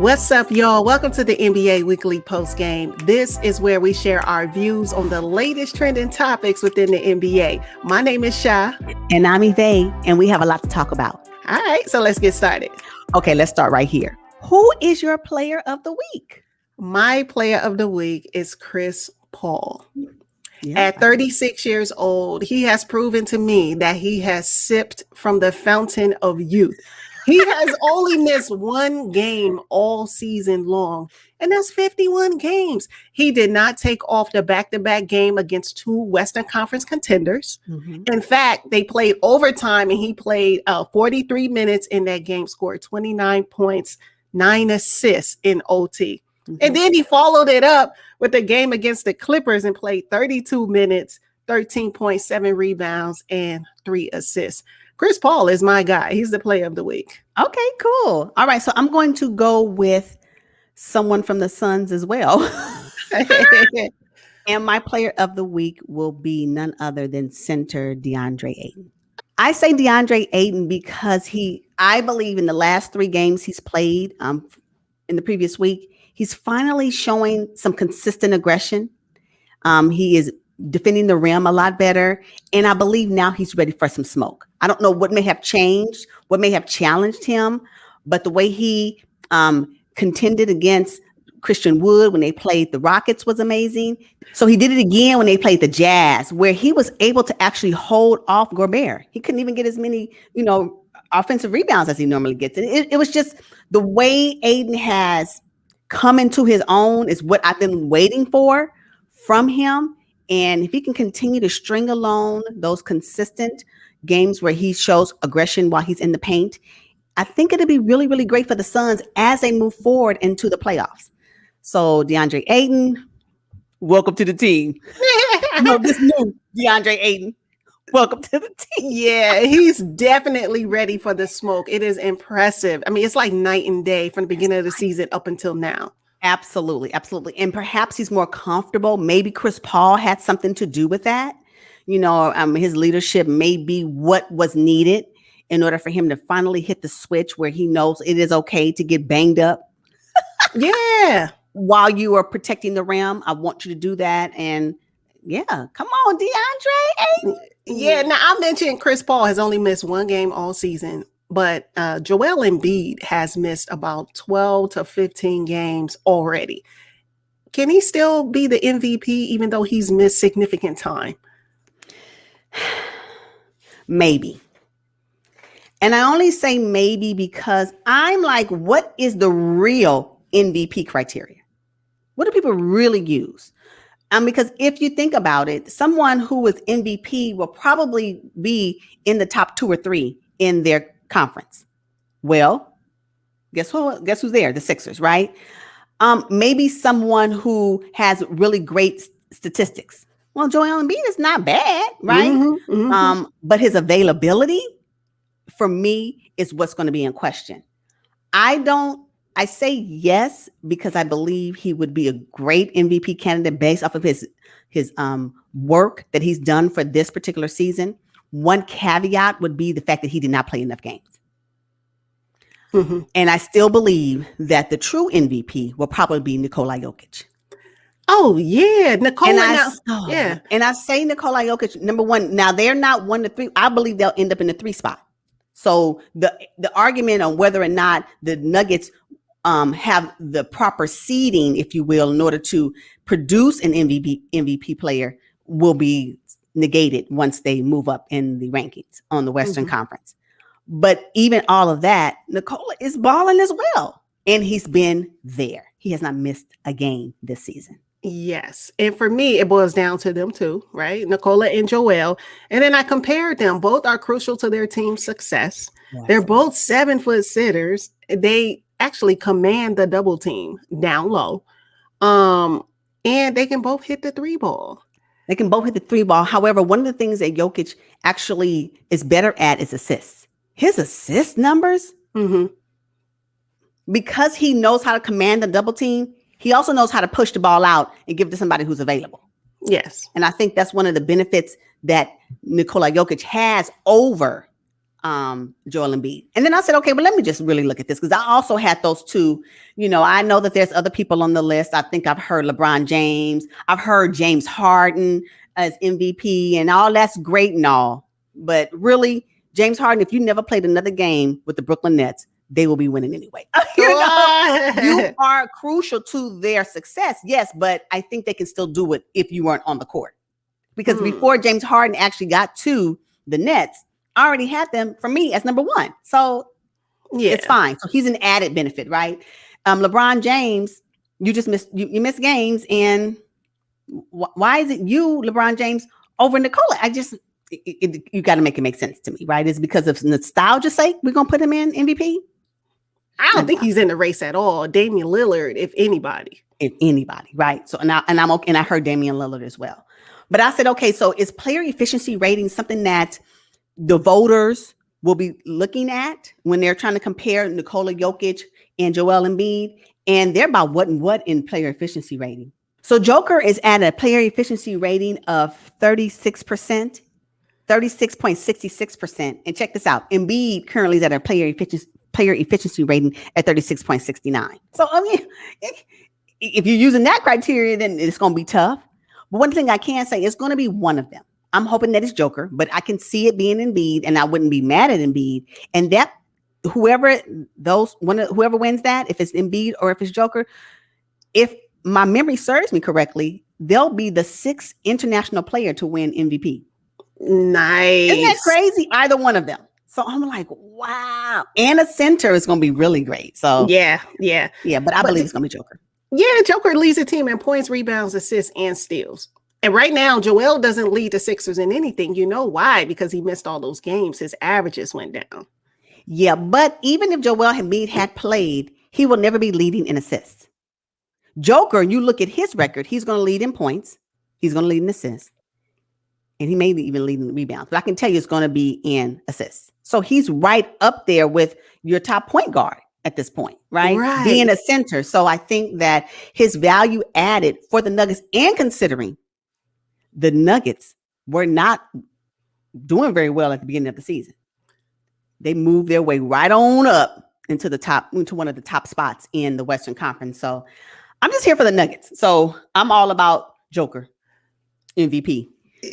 What's up, y'all? Welcome to the NBA Weekly Postgame. This is where we share our views on the latest trending topics within the NBA. My name is Sha. And I'm Evay, and we have a lot to talk about. All right, so let's get started. Okay, let's start right here. Who is your player of the week? My player of the week is Chris Paul. At 36 years old, he has proven to me that he has sipped from the fountain of youth. He has only missed one game all season long, and that's 51 games. He did not take off the back-to-back game against two Western Conference contenders. In fact, they played overtime, and he played 43 minutes in that game, scored 29 points, 9 assists in OT. And then he followed it up with a game against the Clippers and played 32 minutes, 13.7 rebounds, and 3 assists. Chris Paul is my guy. He's the player of the week. Okay, cool. All right, so I'm going to go with someone from the Suns as well. And my player of the week will be none other than center DeAndre Ayton. I say DeAndre Ayton because I believe in the last 3 games he's played in the previous week, he's finally showing some consistent aggression. He is defending the rim a lot better. And I believe now he's ready for some smoke. I don't know what may have changed, what may have challenged him, but the way he contended against Christian Wood when they played the Rockets was amazing. So he did it again when they played the Jazz, where he was able to actually hold off Gobert. He couldn't even get as many, offensive rebounds as he normally gets. And it was just the way Ayton has come into his own is what I've been waiting for from him. And if he can continue to string along those consistent games where he shows aggression while he's in the paint, I think it'll be really, really great for the Suns as they move forward into the playoffs. So DeAndre Ayton, welcome to the team. This new DeAndre Ayton, welcome to the team. Yeah, he's definitely ready for the smoke. It is impressive. I mean, it's like night and day from the beginning of the season up until now. Absolutely. Absolutely. And perhaps he's more comfortable. Maybe Chris Paul had something to do with that. His leadership may be what was needed in order for him to finally hit the switch where he knows it is okay to get banged up. Yeah. While you are protecting the rim, I want you to do that. And yeah, come on, DeAndre. Yeah. Now I mentioned Chris Paul has only missed one game all season. But Joel Embiid has missed about 12 to 15 games already. Can he still be the MVP even though he's missed significant time? Maybe. And I only say maybe because I'm like, what is the real MVP criteria? What do people really use? Because if you think about it, someone who was MVP will probably be in the top 2 or 3 in their conference. Well, guess who's there? The Sixers, right? Maybe someone who has really great statistics. Well, Joel Embiid is not bad, right? But his availability for me is what's going to be in question. I say yes because I believe he would be a great MVP candidate based off of his work that he's done for this particular season. One caveat would be the fact that he did not play enough games. And I still believe that the true MVP will probably be Nikola JOKIC. Oh, yeah. And I say Nikola JOKIC, number one. Now, they're not 1 to 3. I believe they'll end up in the 3 spot. So the argument on whether or not the Nuggets have the proper seeding, if you will, in order to produce an MVP player will be negated once they move up in the rankings on the Western Conference. But even all of that, Nikola is balling as well. And he's been there. He has not missed a game this season. Yes. And for me, it boils down to them too, right? Nikola and Joel. And then I compared them. Both are crucial to their team's success. Yes. They're both 7-foot sitters. They actually command the double team down low. And they can both hit the 3 ball. They can both hit the 3 ball. However, one of the things that Jokic actually is better at is assists. His assist numbers, because he knows how to command the double team, he also knows how to push the ball out and give it to somebody who's available. Yes. And I think that's one of the benefits that Nikola Jokic has over Joel Embiid. And then I said, okay, well, let me just really look at this because I also had those two. I know that there's other people on the list. I think I've heard LeBron James. I've heard James Harden as MVP, and all that's great and all. But really, James Harden, if you never played another game with the Brooklyn Nets, they will be winning anyway. You are crucial to their success. Yes, but I think they can still do it if you weren't on the court. Because before James Harden actually got to the Nets, I already had them for me as number one. So it's fine. So he's an added benefit, right? LeBron James, you just you miss games. And why is it you, LeBron James, over Nikola? You got to make it make sense to me, right? It's because of nostalgia's sake, we're going to put him in MVP. I don't think he's in the race at all. Damian Lillard, if anybody. If anybody, right? So and I'm okay, and I heard Damian Lillard as well. But I said, okay, so is player efficiency rating something that the voters will be looking at when they're trying to compare Nikola Jokic and Joel Embiid? And they're about what and what in player efficiency rating. So Joker is at a player efficiency rating of 36%, 36.66%. And check this out. Embiid currently is at a player efficiency rating at 36.69. So, I mean, if you're using that criteria, then it's going to be tough. But one thing I can say, it's going to be one of them. I'm hoping that it's Joker, but I can see it being Embiid, and I wouldn't be mad at Embiid. And that whoever wins that, if it's Embiid or if it's Joker, if my memory serves me correctly, they'll be the 6th international player to win MVP. Nice. Isn't that crazy? Either one of them. So I'm like, wow. And a center is going to be really great. So yeah. But I believe it's going to be Joker. Yeah, Joker leads the team in points, rebounds, assists, and steals. And right now, Joel doesn't lead the Sixers in anything. You know why? Because he missed all those games. His averages went down. Yeah, but even if Joel Embiid had played, he will never be leading in assists. Joker, you look at his record, he's going to lead in points. He's going to lead in assists. And he may even lead in rebounds. But I can tell you it's going to be in assists. So he's right up there with your top point guard at this point, right? Being a center. So I think that his value added for the Nuggets, and considering the Nuggets were not doing very well at the beginning of the season, they moved their way right on up into one of the top spots in the Western Conference. So I'm just here for the Nuggets. So I'm all about Joker MVP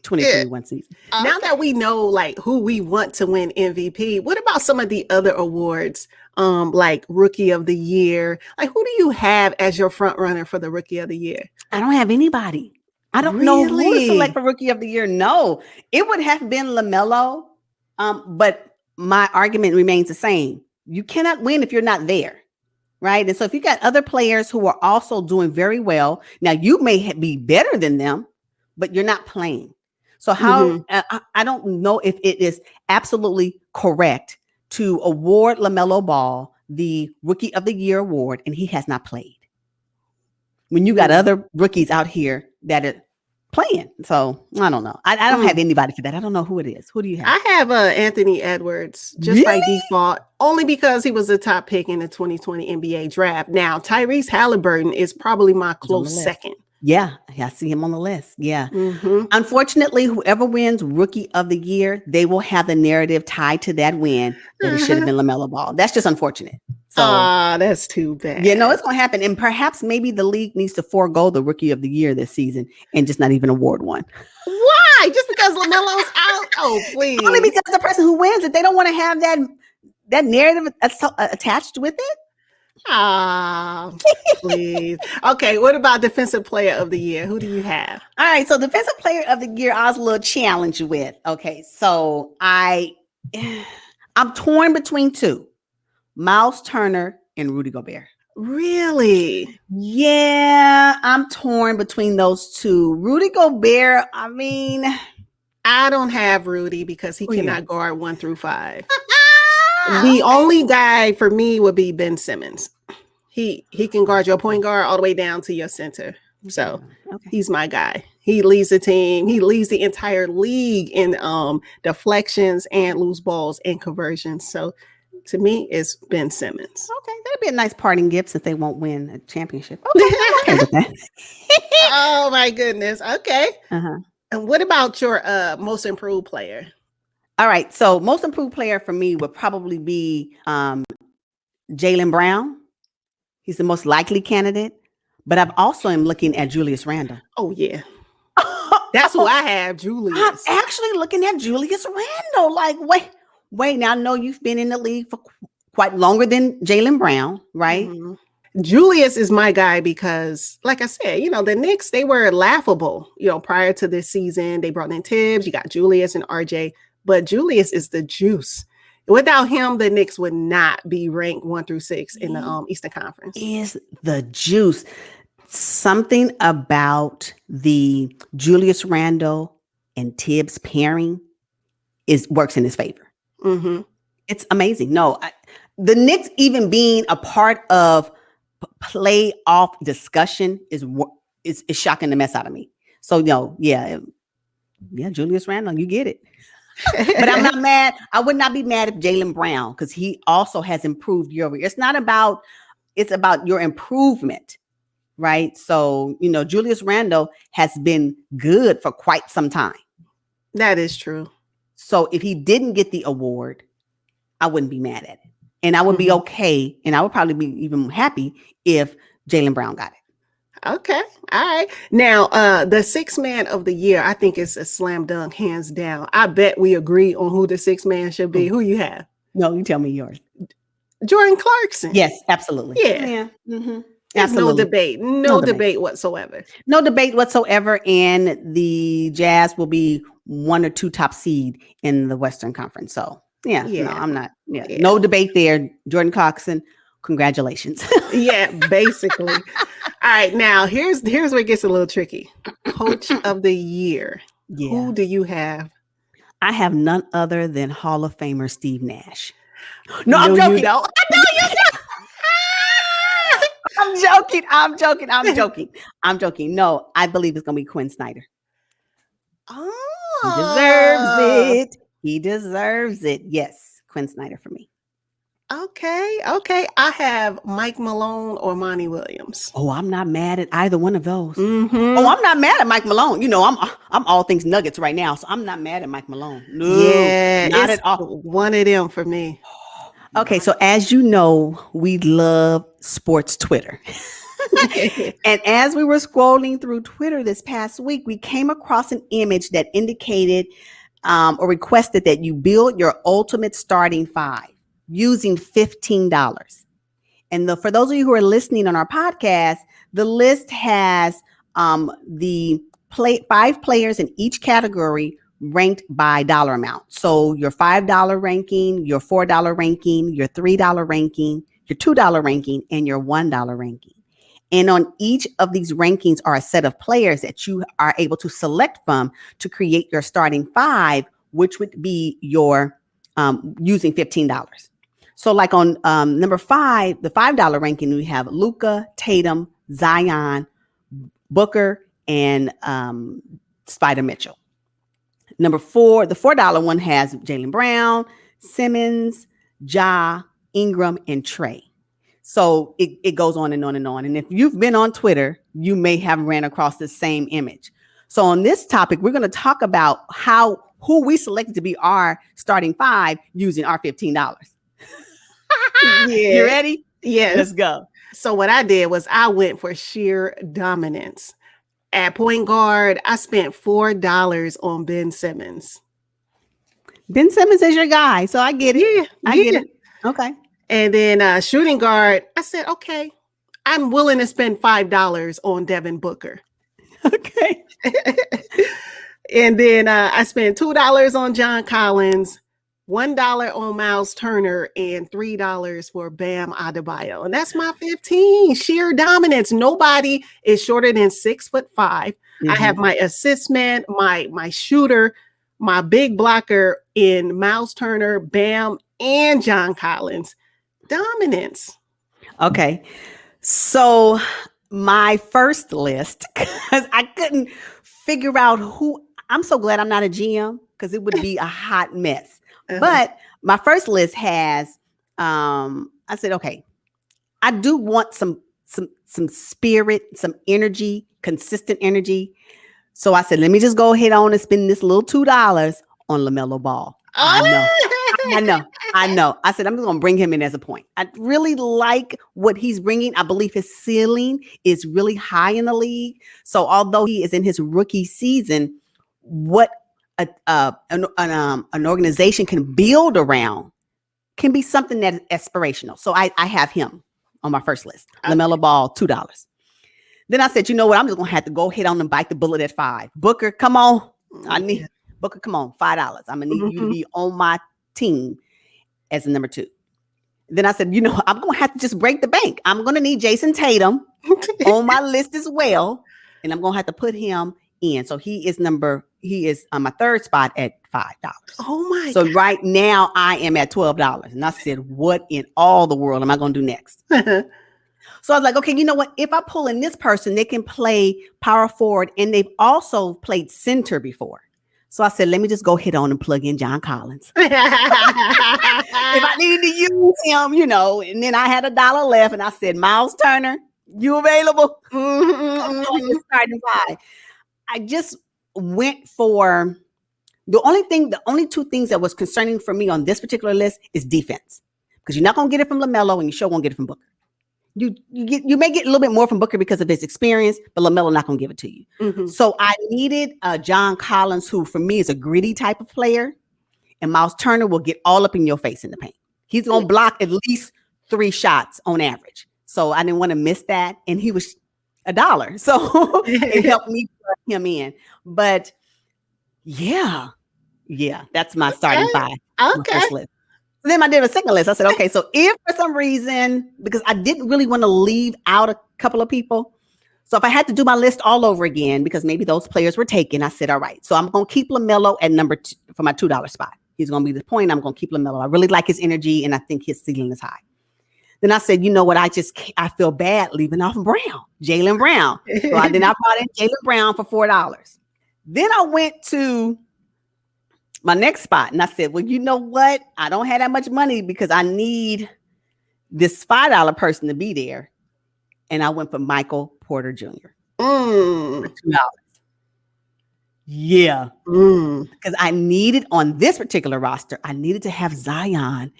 2021 season. Now that we know like who we want to win MVP, what about some of the other awards? Like Rookie of the Year. Like, who do you have as your front runner for the Rookie of the Year? I don't have anybody. I don't know who to select for Rookie of the Year. No, it would have been LaMelo. But my argument remains the same. You cannot win if you're not there, right? And so if you got other players who are also doing very well, now you may be better than them, but you're not playing. So how I don't know if it is absolutely correct to award LaMelo Ball the Rookie of the Year award, and he has not played. When you got other rookies out here that are playing. So I don't know. I don't have anybody for that. I don't know who it is. Who do you have? I have Anthony Edwards just by default, only because he was the top pick in the 2020 NBA draft. Now, Tyrese Halliburton is probably my close second. Yeah, I see him on the list. Yeah. Unfortunately, whoever wins Rookie of the Year, they will have the narrative tied to that win that it should have been LaMelo Ball. That's just unfortunate. So, that's too bad. Yeah, no, it's going to happen. And perhaps maybe the league needs to forego the Rookie of the Year this season and just not even award one. Why? Just because LaMelo's out? Oh, please. Only because the person who wins it, they don't want to have that narrative attached with it. Please. Okay, what about Defensive Player of the Year? Who do you have? All right, so Defensive Player of the Year, I was a little challenged with. Okay, so I'm torn between two, Miles Turner and Rudy Gobert. Really? Yeah, I'm torn between those two. Rudy Gobert, I mean, I don't have Rudy because he cannot guard 1 through 5. The only guy for me would be Ben Simmons. He can guard your point guard all the way down to your center. So he's my guy. He leads the team. He leads the entire league in deflections and loose balls and conversions. So to me, it's Ben Simmons. Okay, that'd be a nice parting gift since they won't win a championship. Okay, Oh my goodness. Okay. And what about your most improved player? All right. So most improved player for me would probably be Jaylen Brown. He's the most likely candidate. But I've also am looking at Julius Randle. Oh yeah. That's who I have, Julius. I'm actually looking at Julius Randle. Like, wait. Now I know you've been in the league for quite longer than Jaylen Brown, right? Mm-hmm. Julius is my guy because, like I said, the Knicks, they were laughable, prior to this season. They brought in Tibbs, you got Julius and RJ, but Julius is the juice. Without him, the Knicks would not be ranked 1 through 6 in the Eastern Conference. Is the juice. Something about the Julius Randle and Tibbs pairing works in his favor. Mm-hmm. It's amazing. No, the Knicks even being a part of playoff discussion is shocking the mess out of me. So yeah, Julius Randle, you get it. But I'm not mad. I would not be mad if Jaylen Brown, because he also has improved year over year. It's about your improvement, right? So Julius Randle has been good for quite some time. That is true. So if he didn't get the award, I wouldn't be mad at it. And I would be okay. And I would probably be even happy if Jaylen Brown got it. Okay. All right. Now, the 6th man of the year, I think it's a slam dunk, hands down. I bet we agree on who the 6th man should be. Who you have? No, you tell me yours. Jordan Clarkson. Yes, absolutely. Yeah. Mm-hmm. Absolutely. No debate whatsoever. No debate whatsoever. And the Jazz will be 1 or 2 top seed in the Western Conference. So no, I'm not. Yeah, no debate there. Jordan Clarkson, congratulations. Yeah, basically. All right, now here's where it gets a little tricky. Coach of the year. Yeah. Who do you have? I have none other than Hall of Famer Steve Nash. No, I'm joking. I know you don't. I'm joking. No, I believe it's going to be Quinn Snyder. Oh. He deserves it. Yes, Quinn Snyder for me. Okay. I have Mike Malone or Monty Williams. Oh, I'm not mad at either one of those. Mm-hmm. Oh, I'm not mad at Mike Malone. I'm all things Nuggets right now, so I'm not mad at Mike Malone. No, not at all. One of them for me. Okay, so as you know, we love sports Twitter. And as we were scrolling through Twitter this past week, we came across an image that indicated or requested that you build your ultimate starting 5 using $15. And for those of you who are listening on our podcast, the list has the 5 players in each category ranked by dollar amount. So your $5 ranking, your $4 ranking, your $3 ranking, your $2 ranking, and your $1 ranking. And on each of these rankings are a set of players that you are able to select from to create your starting 5, which would be your using $15. So like on number 5, the $5 ranking, we have Luka, Tatum, Zion, Booker, and Spider Mitchell. Number 4, the $4 one has Jaylen Brown, Simmons, Ja, Ingram, and Trey. So it goes on and on and on. And if you've been on Twitter, you may have ran across the same image. So on this topic, we're going to talk about who we selected to be our starting 5 using our $15. Yeah. You ready? Yes. Let's go. So what I did was I went for sheer dominance. At point guard, I spent $4 on Ben Simmons. Ben Simmons is your guy, so I get it. Yeah, I get it. Okay. And then shooting guard, I said, okay, I'm willing to spend $5 on Devin Booker. Okay. And then I spent $2 on John Collins, $1 on Miles Turner, and $3 for Bam Adebayo. And that's my 15. Sheer dominance. Nobody is shorter than 6'5". Mm-hmm. I have my assist man, my shooter, my big blocker in Miles Turner, Bam, and John Collins. Dominance. Okay. So my first list, because I couldn't figure out who. I'm so glad I'm not a GM, because it would be a hot mess. Uh-huh. But my first list has, I said, okay, I do want some spirit, some energy, consistent energy. So I said, let me just go ahead on and spend this little $2 on LaMelo Ball. I know. Oh. I know. I said, I'm just going to bring him in as a point. I really like what he's bringing. I believe his ceiling is really high in the league. So although he is in his rookie season, what an organization can build around can be something that is aspirational. So I have him on my first list. Okay. LaMelo Ball, $2. Then I said, you know what? I'm just going to have to go ahead on and bite the bullet at $5. Booker, come on. I need Booker, come on, $5. I'm going to need you to be on my team as a number 2. Then I said, you know, I'm going to have to just break the bank. I'm going to need Jason Tatum on my list as well. And I'm going to have to put him in. So he is on my third spot at $5. Oh my So God. right now I am at $12. And I said, what in all the world am I going to do next? So I was like, okay, you know what? If I pull in this person, they can play power forward and they've also played center before. So I said, let me just go hit on and plug in John Collins. If I needed to use him, you know, and then I had $1 left and I said, Miles Turner, you available? Starting $5. I just went for the only 2 things that was concerning for me on this particular list is defense. Because you're not going to get it from LaMelo and you sure won't get it from Booker. You may get a little bit more from Booker because of his experience, but LaMelo not going to give it to you. Mm-hmm. So I needed John Collins, who for me is a gritty type of player, and Miles Turner will get all up in your face in the paint. He's going to block at least 3 shots on average. So I didn't want to miss that, and he was $1, so it helped me put him in. But yeah, that's my starting 5. Okay. List. Then I did a second list. I said, okay, so if for some reason, because I didn't really want to leave out a couple of people. So if I had to do my list all over again, because maybe those players were taken, I said, all right, so I'm going to keep LaMelo at number 2 for my $2 spot. He's going to be the point. I'm going to keep LaMelo. I really like his energy, and I think his ceiling is high. Then I said, you know what? I feel bad leaving off Jaylen Brown. So I brought in Jaylen Brown for $4. Then I went to my next spot. And I said, well, you know what? I don't have that much money because I need this $5 person to be there. And I went for Michael Porter Jr. For $2. Yeah. Because I needed on this particular roster, I needed to have Zion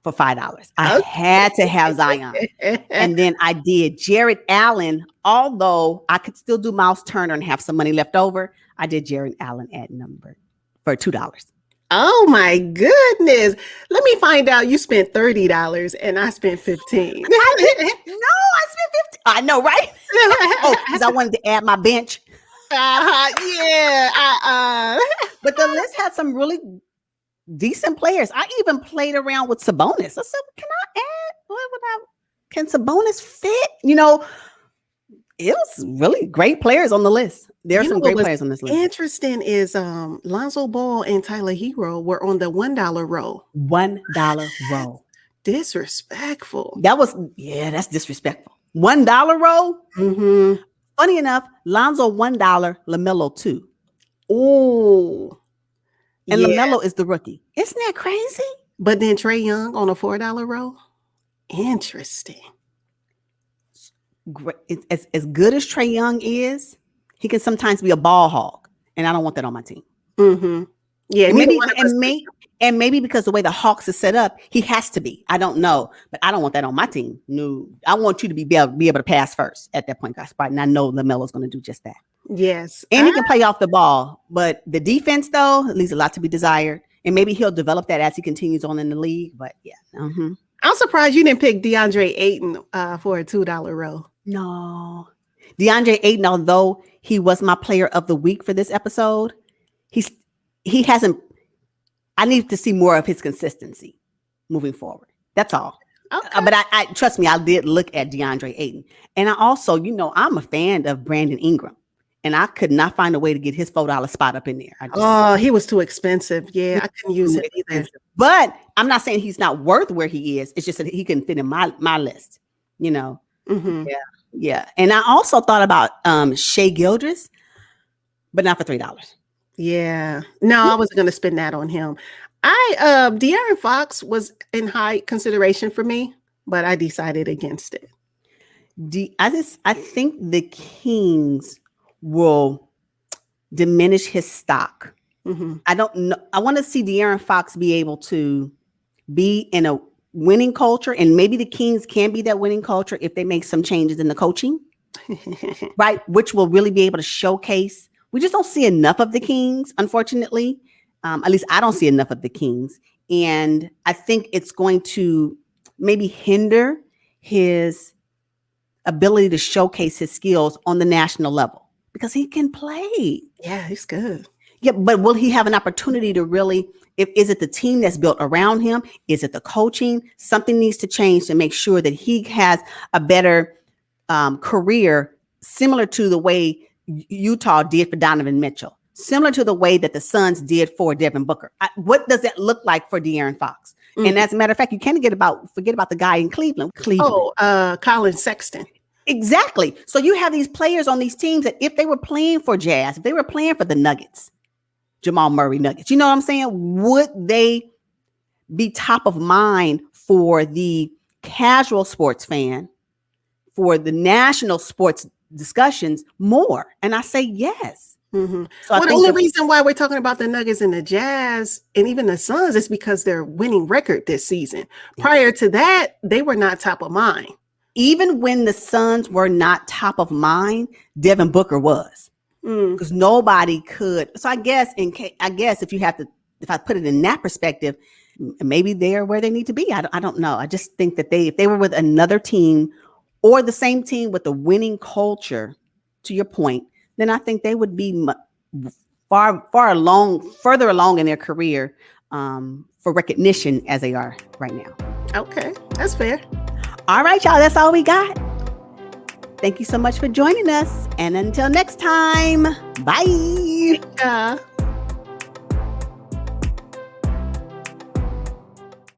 for $5. I had to have Zion. And then I did Jarrett Allen, although I could still do Miles Turner and have some money left over. I did Jarrett Allen at number for $2. Oh my goodness. Let me find out you spent $30 and I spent $15. No, I spent $15. I know, right? Because I wanted to add my bench. But the list had some really decent players. I even played around with Sabonis. I said, can I add? Can Sabonis fit? You know, it was really great players on the list. There are some great players on this list. Interesting is Lonzo Ball and Tyler Hero were on the $1 row. $1 row. Disrespectful. That's disrespectful. $1 row. Mm-hmm. Funny enough, Lonzo $1, LaMelo $2. Oh, and LaMelo is the rookie. Isn't that crazy? But then Trae Young on a $4 row. Interesting. Great. As good as Trae Young is, he can sometimes be a ball hog, and I don't want that on my team. Mm-hmm. Yeah, and maybe because the way the Hawks is set up, he has to be. I don't know, but I don't want that on my team. No, I want you to be able to pass first at that point guard spot, and I know LaMelo's going to do just that. Yes, and he can play off the ball, but the defense though leaves a lot to be desired, and maybe he'll develop that as he continues on in the league. But yeah, I'm surprised you didn't pick DeAndre Ayton for a $2 row. No, DeAndre Ayton, although he was my player of the week for this episode, he hasn't. I need to see more of his consistency moving forward. That's all. Okay. But I trust me, I did look at DeAndre Ayton, and I also, I'm a fan of Brandon Ingram, and I could not find a way to get his $4 spot up in there. He was too expensive. Yeah, I couldn't use it either. But I'm not saying he's not worth where he is. It's just that he couldn't fit in my list. Mm-hmm. Yeah. And I also thought about Shai Gilgeous, but not for $3. Yeah. No, I wasn't going to spend that on him. De'Aaron Fox was in high consideration for me, but I decided against it. I think the Kings will diminish his stock Mm-hmm. I don't know. I want to see De'Aaron Fox be able to be in a winning culture, and maybe the Kings can be that winning culture if they make some changes in the coaching, right? Which will really be able to showcase. We just don't see enough of the Kings, unfortunately. At least I don't see enough of the Kings. And I think it's going to maybe hinder his ability to showcase his skills on the national level because he can play. Yeah, he's good. Yeah, but will he have an opportunity to really, is it the team that's built around him? Is it the coaching? Something needs to change to make sure that he has a better career, similar to the way Utah did for Donovan Mitchell, similar to the way that the Suns did for Devin Booker. What does that look like for De'Aaron Fox? Mm-hmm. And as a matter of fact, you can't forget about the guy in Cleveland. Oh, Colin Sexton. Exactly. So you have these players on these teams that if they were playing for Jazz, if they were playing for the Nuggets, Jamal Murray Nuggets, you know what I'm saying? Would they be top of mind for the casual sports fan, for the national sports discussions more? And I say yes. Mm-hmm. So the only reason why we're talking about the Nuggets and the Jazz and even the Suns is because they're winning record this season. Yes. Prior to that, they were not top of mind. Even when the Suns were not top of mind, Devin Booker was. Because nobody could. So I guess if I put it in that perspective, maybe they're where they need to be. I don't know. I just think that if they were with another team or the same team with a winning culture, to your point, then I think they would be further along in their career for recognition as they are right now. Okay, that's fair. All right, y'all. That's all we got. Thank you so much for joining us. And until next time, bye.